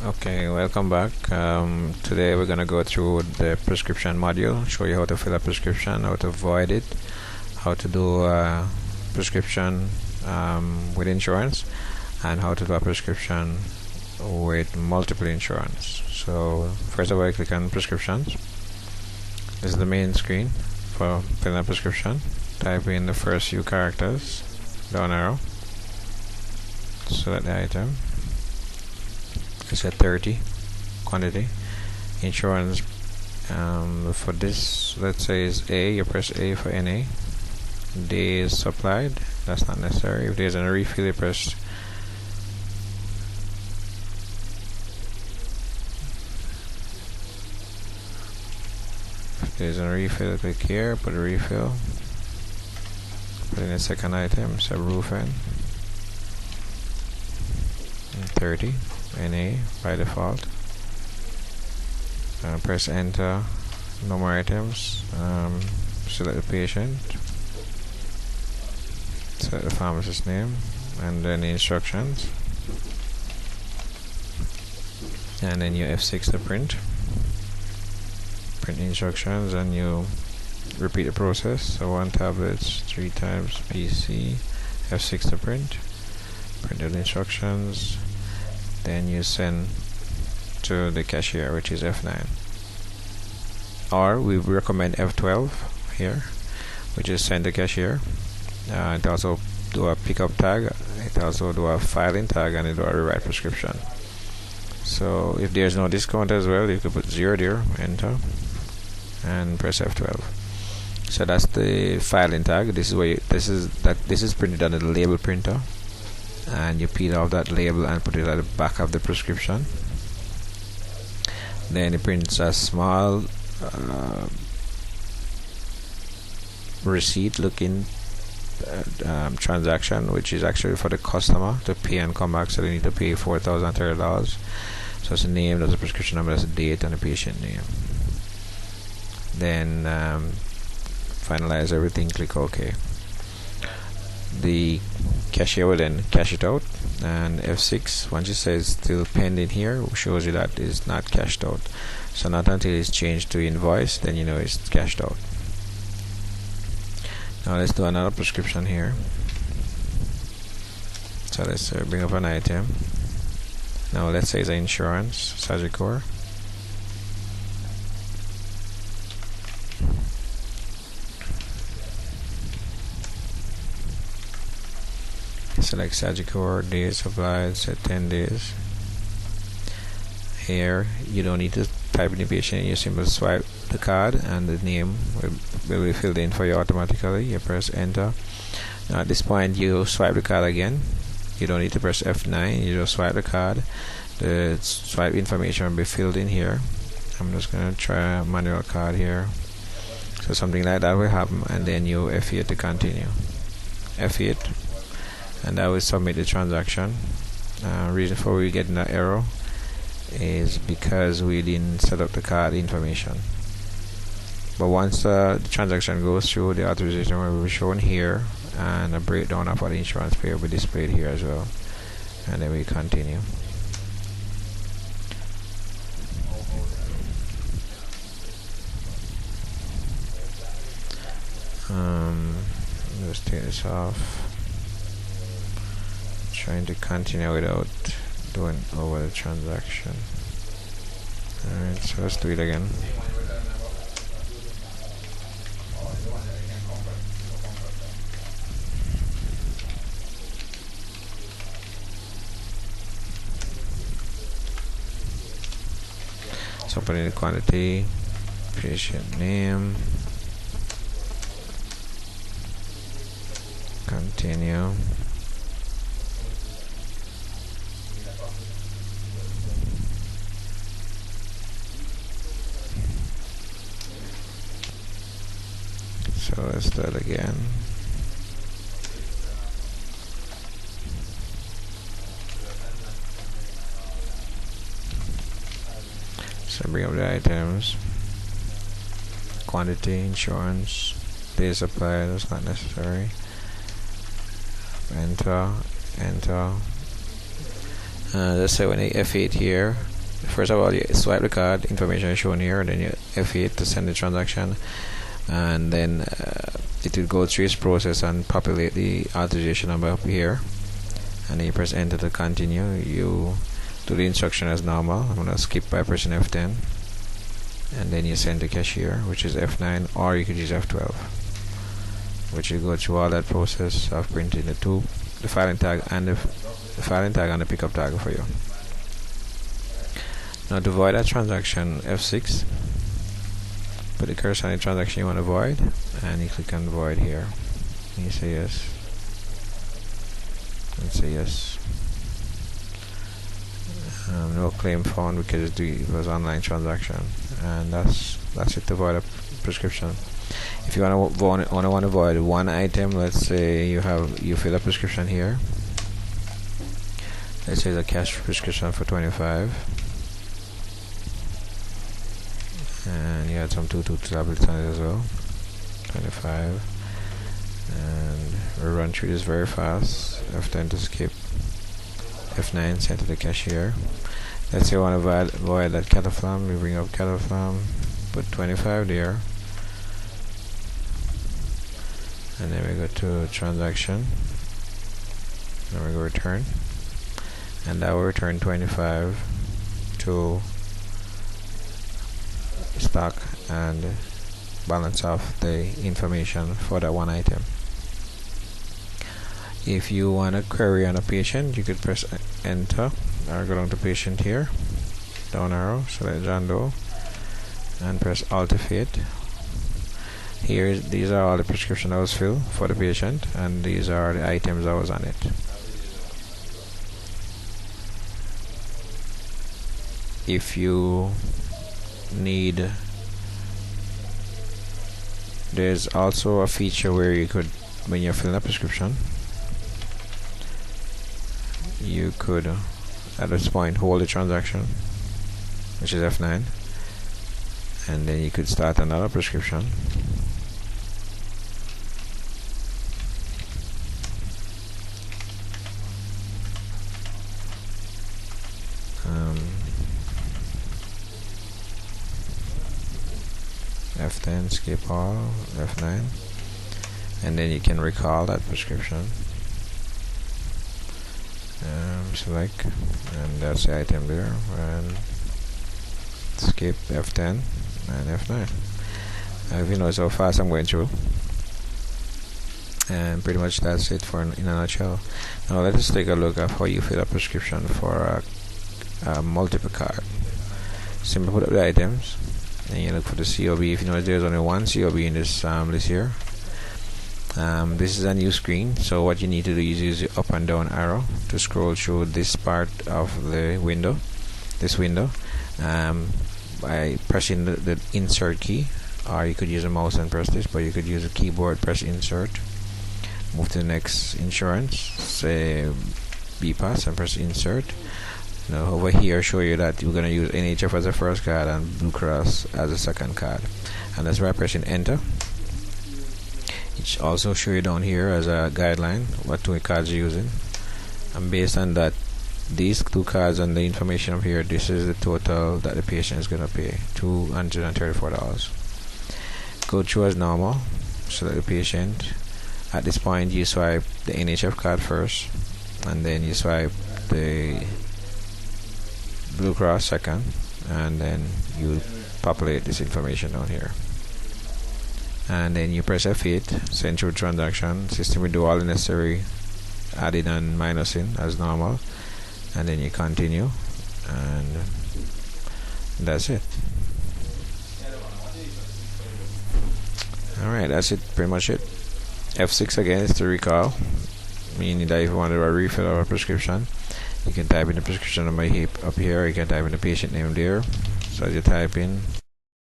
Okay, welcome back. Today we're going to go through the prescription module, show you how to fill a prescription, how to void it, how to do a prescription with insurance, and how to do a prescription with multiple insurance. So first of all, click on prescriptions. This is the main screen for filling a prescription. Type in the first few characters, down arrow, select the item. It's at 30 quantity. Insurance for this, let's say, is A. You press A for NA. D is supplied. That's not necessary. If there's a refill, you press click here, put a refill, put in a second item, subrufen, 30 NA by default. Press enter, no more items, select the patient, select the pharmacist name, and then the instructions, and then you F6 to print instructions, and you repeat the process. So 1 tablets 3 times PC, F6 to print the instructions, then you send to the cashier, which is F9, or we recommend F12 here, which is send to cashier. It also do a pickup tag, it also do a filing tag, and it do a rewrite prescription. So if there's no discount as well, you could put 0 there, enter, and press F12. So that's the filing tag. This is where this is printed on the label printer, and you peel off that label and put it at the back of the prescription. Then it prints a small receipt looking transaction, which is actually for the customer to pay and come back. So they need to pay $4,030. So it's a name, that's a prescription number, that's a date, and a patient name. Then finalize everything, click OK. The cashier will then cash it out, and F6, once it says still pending here, shows you that it's not cashed out. So not until it's changed to invoice, then you know it's cashed out. Now let's do another prescription here. So let's bring up an item. Now let's say it's insurance, Sagicor. Select Sagicor, days supplied, set 10 days. Here you don't need to type in the patient, you simply swipe the card and the name will be filled in for you automatically. You press enter. Now at this point you swipe the card again. You don't need to press F9, you just swipe the card. The swipe information will be filled in here. I'm just going to try a manual card here. So something like that will happen, and then you F8 to continue. F8, and that will submit the transaction. Reason for we getting that error is because we didn't set up the card information. But once the transaction goes through, the authorization will be shown here, and a breakdown of what the insurance pay will be displayed here as well. And then we continue. Let's take this off. Trying to continue without doing over the transaction. Alright, so let's do it again. So put in the quantity, patient name, continue. So let's do it again. So bring up the items, quantity, insurance, days supply, that's not necessary. Enter, Let's say when you F8 here, first of all you swipe the card, information is shown here, and then you F8 to send the transaction, and then it will go through its process and populate the authorization number up here, and then you press enter to continue. You do the instruction as normal. I'm going to skip by pressing F10, and then you send to cashier, which is F9, or you could use F12, which will go through all that process of printing the filing tag and the filing tag and the pickup tag for you. Now to void that transaction, F6, put the cursor on the transaction you want to void, and you click on void here, and you say yes, and say yes. No claim found because it was online transaction, and that's it to void a prescription. If you want to void one item, let's say you fill a prescription here. Let's say the cash prescription for 25, and you had some 2 tablets on it as well, 25, and we'll run through this very fast. F10 to skip, F9 send to the cashier. Let's say you want to void that Cataflam. We bring up Cataflam, put 25 there, and then we go to transaction, then we go return, and that will return 25 to stock and balance off the information for that one item. If you want to query on a patient, you could press enter or go down to patient here, down arrow, select John Doe, and press Alt F8. Here, these are all the prescription that was filled for the patient, and these are the items that was on it. If you need, there's also a feature where you could, when you're filling a prescription, you could at this point hold the transaction, which is F9, and then you could start another prescription. F10, skip all, F9, and then you can recall that prescription. Select, and that's the item there, and skip F10 and F9. If you notice how fast I'm going through, and pretty much that's it in a nutshell. Now let us take a look at how you fill a prescription for a multiple card. Simply put up the items, and you look for the COB. If you notice there's only one COB in this list here. This is a new screen, so what you need to do is use the up and down arrow to scroll through this part of the window, by pressing the insert key, or you could use a mouse and press this, but you could use a keyboard, press insert, move to the next insurance, say BPAS, and press insert. Now over here show you that we're going to use NHF as a first card and Blue Cross as a second card, and that's by pressing enter. It also show you down here as a guideline what 2 cards you're using, and based on that, these 2 cards and the information up here, this is the total that the patient is going to pay, $234. Go through as normal. Select the patient. At this point you swipe the NHF card first, and then you swipe the Blue Cross second, and then you populate this information down here, and then you press F8, send through transaction. System will do all the necessary adding and minusing as normal, and then you continue, and that's it. Alright, that's it, pretty much it. F6 again is to recall, meaning that if you want to refill our prescription, you can type in the prescription number up here, you can type in the patient name there. So as you type in